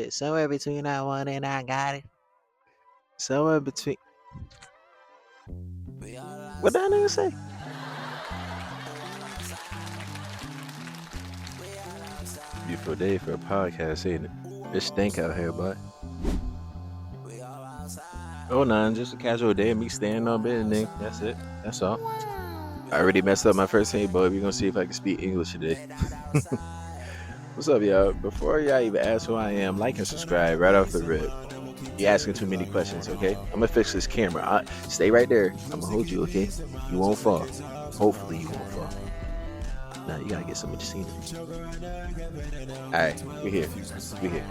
Somewhere between I want and I got it. Somewhere between. What that nigga say? Beautiful day for a podcast, ain't it? It stink out here, boy. Oh, nah, just a casual day of me standing on bed and then that's it. That's all. I already messed up my first name, but we're gonna see if I can speak English today. What's up, y'all? Before y'all even ask who I am, like and subscribe right off the rip. You're asking too many questions, okay? I'm gonna fix this camera. Stay right there. I'm gonna hold you, okay? You won't fall. Hopefully, you won't fall. Now you gotta get some of the scenery. All right, we here. We here.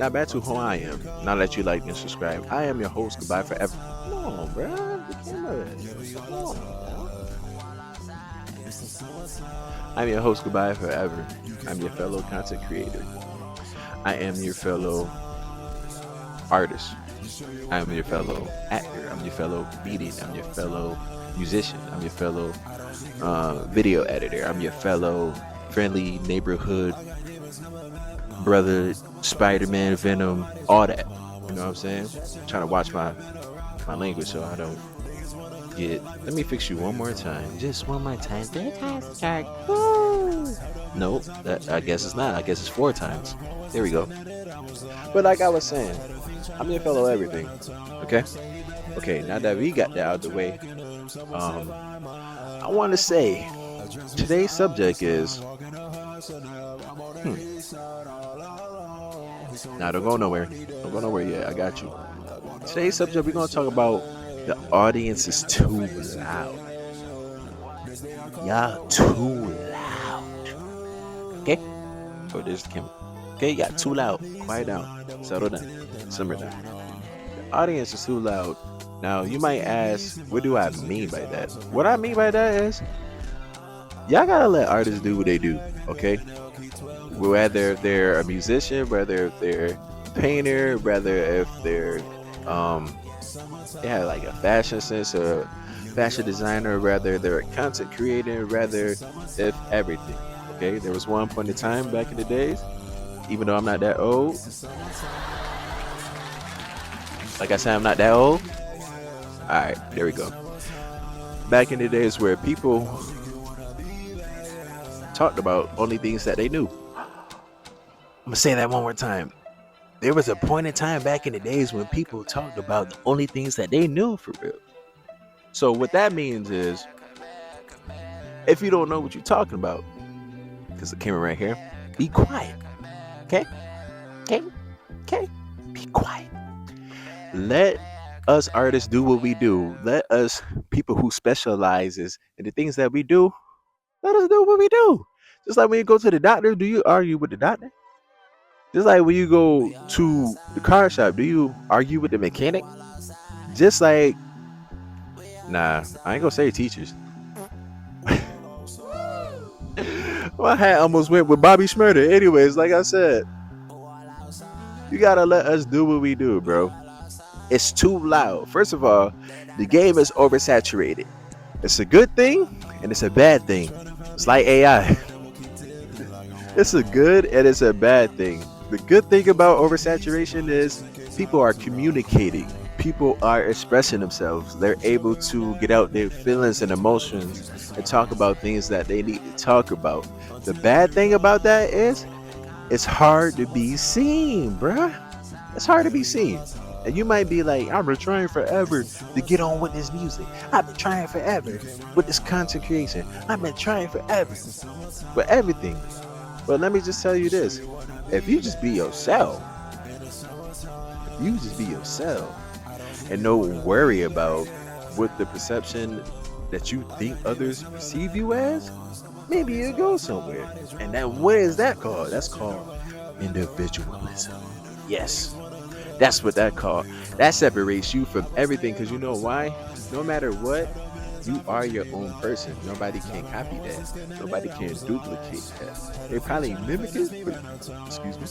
Now back to who I am. Now that you like and subscribe, I am your host. Goodbye forever. Come on, bro. The camera. Come on, bro. I'm your host. Goodbye forever. I'm your fellow content creator. I am your fellow artist. I am your fellow actor. I'm your fellow comedian. I'm your fellow musician. I'm your fellow video editor. I'm your fellow friendly neighborhood brother, Spider-Man, Venom, all that. You know what I'm saying? I'm trying to watch my language so I don't get. Let me fix you one more time. Just one more time. Nope, I guess it's not. I guess it's 4 times. There we go. But like I was saying, I'm your fellow everything. Okay? Okay, now that we got that out of the way, I want to say today's subject is. Nah, don't go nowhere. Don't go nowhere yet. I got you. Today's subject, we're going to talk about the audience is too loud. Y'all too loud. Okay? Oh, there's the camera. Okay, y'all too loud. Quiet down. Settle down. Simmer down. The audience is too loud. Now, you might ask, what do I mean by that? What I mean by that is, y'all gotta let artists do what they do, okay? Whether if they're a musician, whether if they're a painter, whether if they're like a fashion sense or fashion designer, whether they're a content creator, rather if everything. Okay, there was one point in time back in the days, even though I'm not that old. Like I said, I'm not that old. Alright, there we go. Back in the days where people talked about only things that they knew. I'm gonna say that one more time. There was a point in time back in the days when people talked about the only things that they knew for real. So what that means is, if you don't know what you're talking about, because the camera right here, be quiet. Okay? Okay? Okay? Be quiet. Let us artists do what we do. Let us people who specializes in the things that we do, let us do what we do. Just like when you go to the doctor, do you argue with the doctor? Just like when you go to the car shop, do you argue with the mechanic? Just like, nah, I ain't gonna say teachers. My hat almost went with Bobby Schmurder. Anyways, like I said, you gotta let us do what we do, bro. It's too loud. First of all, the game is oversaturated. It's a good thing and it's a bad thing. It's like AI. It's a good and it's a bad thing. The good thing about oversaturation is people are communicating. People are expressing themselves. They're able to get out their feelings and emotions and talk about things that they need to talk about. The bad thing about that is it's hard to be seen, bruh. It's hard to be seen. And you might be like, I've been trying forever to get on with this music. I've been trying forever with this content creation. I've been trying forever with everything. But let me just tell you this. If you just be yourself, and don't worry about what the perception that you think others perceive you as, maybe you'll go somewhere. And then what is that called? That's called individualism. Yes. That's what that called. That separates you from everything, because you know why? No matter what, you are your own person. Nobody can copy that. Nobody can duplicate that. They probably mimic it, but, excuse me.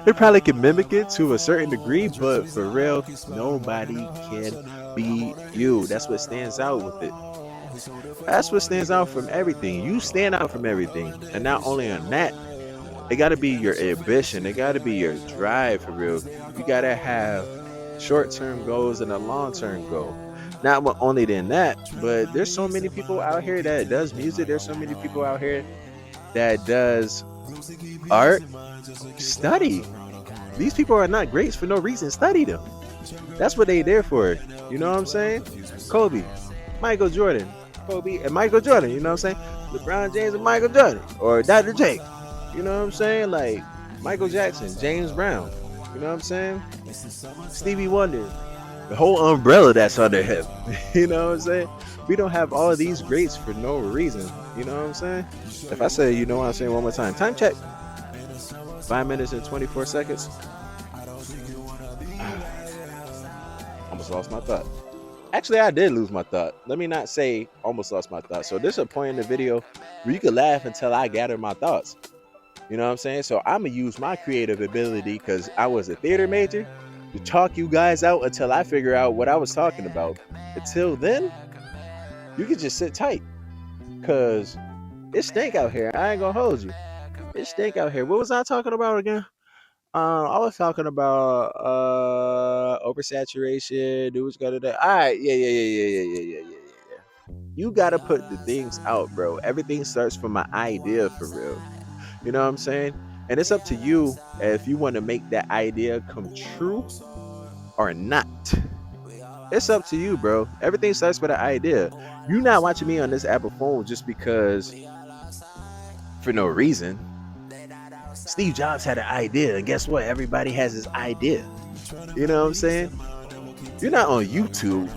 They probably can mimic it to a certain degree, but for real, nobody can be you. That's what stands out with it. That's what stands out from everything. You stand out from everything. And not only on that, it got to be your ambition. It got to be your drive for real. You got to have short-term goals and a long-term goal. Not only than that, but there's so many people out here that does music. There's so many people out here that does art. Study. These people are not greats for no reason. Study them. That's what they there for. You know what I'm saying? Kobe, Michael Jordan, Kobe and Michael Jordan. You know what I'm saying? LeBron James and Michael Jordan, or Dr. J. You know what I'm saying? Like Michael Jackson, James Brown. You know what I'm saying? Stevie Wonder. The whole umbrella that's under him. You know what I'm saying? We don't have all of these greats for no reason. You know what I'm saying? If I say, you know what I'm saying, one more time. Time check. 5 minutes and 24 seconds. Almost lost my thought. Actually, I did lose my thought. Let me not say almost lost my thought. So there's a point in the video where you can laugh until I gather my thoughts. You know what I'm saying? So I'm going to use my creative ability, because I was a theater major, to talk you guys out until I figure out what I was talking about. Until then, you can just sit tight, because it stink out here. I ain't going to hold you. It stink out here. What was I talking about again? I was talking about oversaturation. Dudes got it. All right, yeah. You gotta put the things out, bro. Everything starts from an idea, for real. You know what I'm saying? And it's up to you if you want to make that idea come true or not. It's up to you, bro. Everything starts with an idea. You not watching me on this Apple phone just because for no reason. Steve Jobs had an idea, and guess what? Everybody has his idea. You know what I'm saying? You're not on YouTube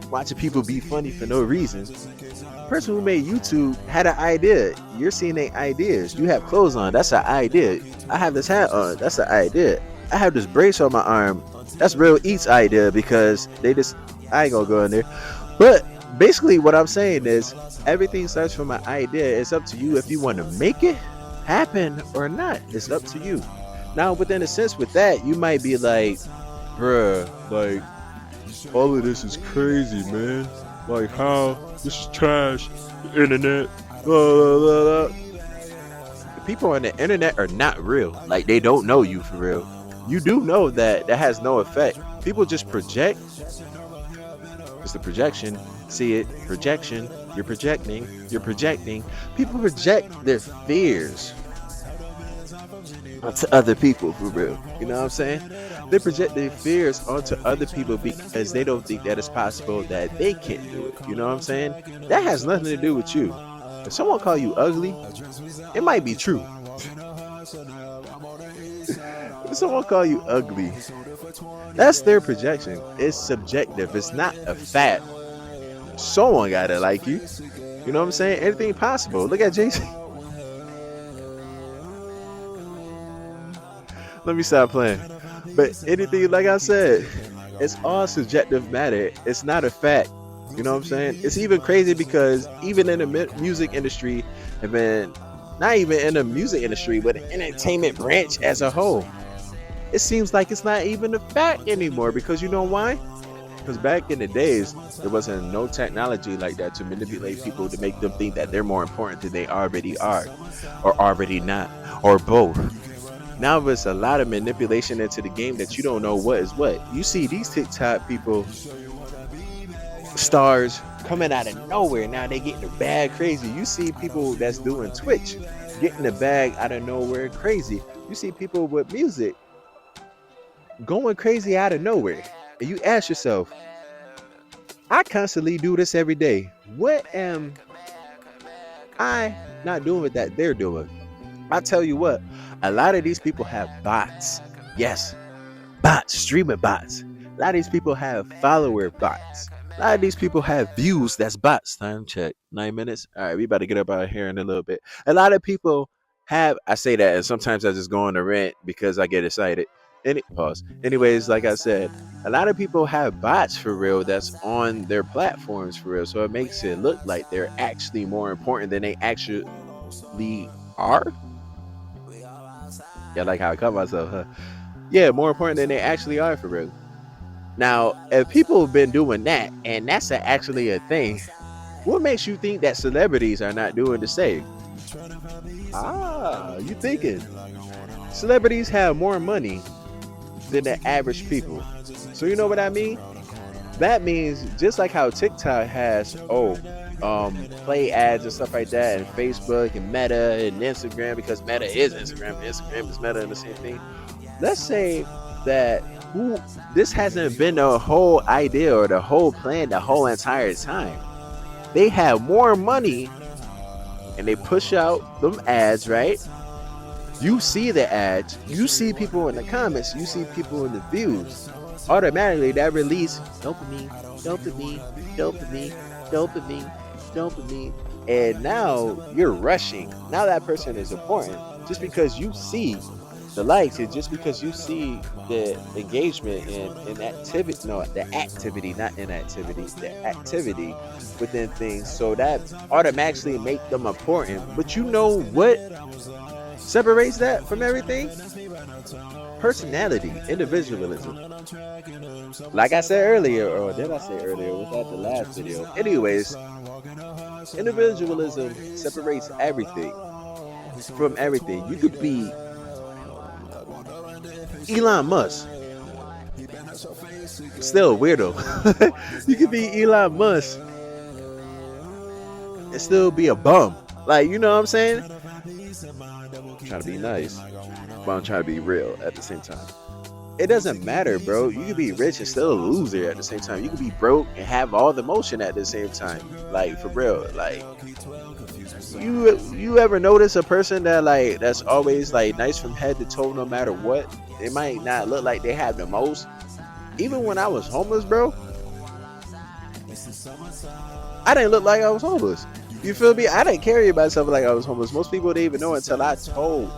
watching people be funny for no reason. The person who made YouTube had an idea. You're seeing their ideas. You have clothes on. That's an idea. I have this hat on. That's an idea. I have this brace on my arm. That's lOuD's idea, because they just, I ain't gonna go in there. But basically what I'm saying is everything starts from an idea. It's up to you if you want to make it happen or not. It's up to you. Now, within a sense with that, you might be like, bruh, like, all of this is crazy, man. Like, how? This is trash. The internet. Blah, blah, blah, blah. The people on the internet are not real. Like, they don't know you for real. You do know that that has no effect. People just project. It's the projection. See it? Projection. You're projecting. You're projecting. People project their fears onto other people, for real. You know what I'm saying? They project their fears onto other people because they don't think that it's possible that they can't do it. You know what I'm saying? That has nothing to do with you. If someone call you ugly, it might be true. If someone call you ugly, that's their projection. It's subjective. It's not a fact. Someone gotta like you. You know what I'm saying? Anything possible. Look at Jason. Let me stop playing. But anything, like I said, it's all subjective matter. It's not a fact. You know what I'm saying? It's even crazy because even in the music industry, and then not even in the music industry, but the entertainment branch as a whole, it seems like it's not even a fact anymore. Because you know why? Because back in the days, there wasn't no technology like that to manipulate people to make them think that they're more important than they already are, or already not, or both. Now there's a lot of manipulation into the game that you don't know what is what. You see these TikTok people, stars, coming out of nowhere. Now they getting the bag crazy. You see people that's doing Twitch getting the bag out of nowhere crazy. You see people with music going crazy out of nowhere. And you ask yourself, I constantly do this every day. What am I not doing that they're doing? I tell you what, a lot of these people have bots. Yes, bots, streaming bots. A lot of these people have follower bots. A lot of these people have views. That's bots. Time check. 9 minutes. All right, we about to get up out of here in a little bit. A lot of people have, I say that, and sometimes I just go on a rant because I get excited. Pause. Anyways, like I said, a lot of people have bots for real that's on their platforms for real. So it makes it look like they're actually more important than they actually are. Yeah, like how I call myself, huh? Yeah, more important than they actually are for real. Now, if people have been doing that, and that's actually a thing, what makes you think that celebrities are not doing the same? You thinking celebrities have more money than the average people. So you know what I mean? That means just like how TikTok has play ads and stuff like that, and Facebook and Meta and Instagram, because Meta is Instagram and Instagram is Meta and the same thing. Let's say that who this hasn't been the whole idea or the whole plan the whole entire time. They have more money and they push out them ads, right? You see the ads, you see people in the comments, you see people in the views. Automatically that release dopamine, dopamine, dopamine, dopamine, dopamine. And now you're rushing. Now that person is important just because you see the likes and just because you see the engagement and activity, no, the activity, not inactivity, the activity within things. So that automatically make them important. But you know what separates that from everything? Personality, individualism. Like I said earlier, or did I say earlier? Was that the last video? Anyways, individualism separates everything from everything. You could be Elon Musk, still a weirdo. You could be Elon Musk and still be a bum. Like, you know what I'm saying? I'm trying to be nice, but I'm trying to be real at the same time. It doesn't matter, bro. You could be rich and still a loser at the same time. You could be broke and have all the motion at the same time. Like, for real. Like, you ever notice a person that like that's always like nice from head to toe no matter what? They might not look like they have the most. Even when I was homeless, bro, I didn't look like I was homeless. You feel me? I didn't carry myself like I was homeless. Most people didn't even know until I told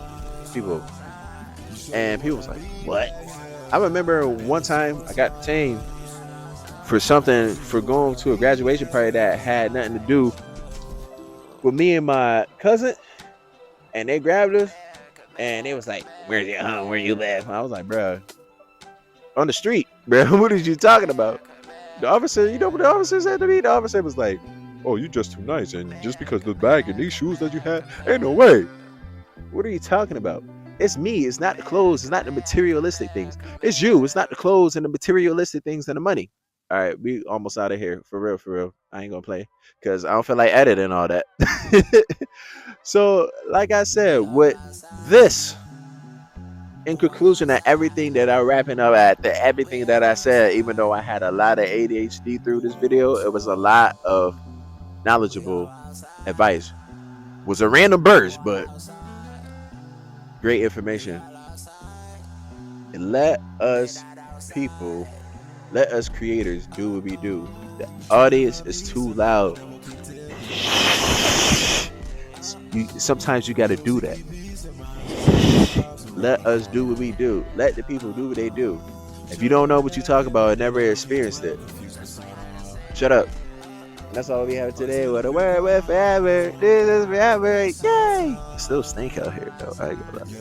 people. And people was like, what? I remember one time I got detained for something, for going to a graduation party that had nothing to do with me and my cousin. And they grabbed us and they was like, where's your home? Where you live? I was like, bro, on the street, bro. What are you talking about? The officer, you know what the officer said to me? The officer was like, oh, you just too nice, and just because the bag and these shoes that you had, ain't no way. What are you talking about? It's me. It's not the clothes. It's not the materialistic things. It's you. It's not the clothes and the materialistic things and the money. All right, we almost out of here. For real, for real. I ain't gonna play because I don't feel like editing all that. So, like I said, with this, in conclusion of everything that I'm wrapping up at, everything that I said, even though I had a lot of ADHD through this video, it was a lot of knowledgeable advice. It was a random burst, but great information. And let us people, let us creators do what we do. The audience is too loud. Sometimes you got to do that. Let us do what we do. Let the people do what they do. If you don't know what you talk about and never experienced it, shut up. And that's all we have today. What a word with forever. This is forever. Yay! It still stink out here, though. I ain't gonna lie.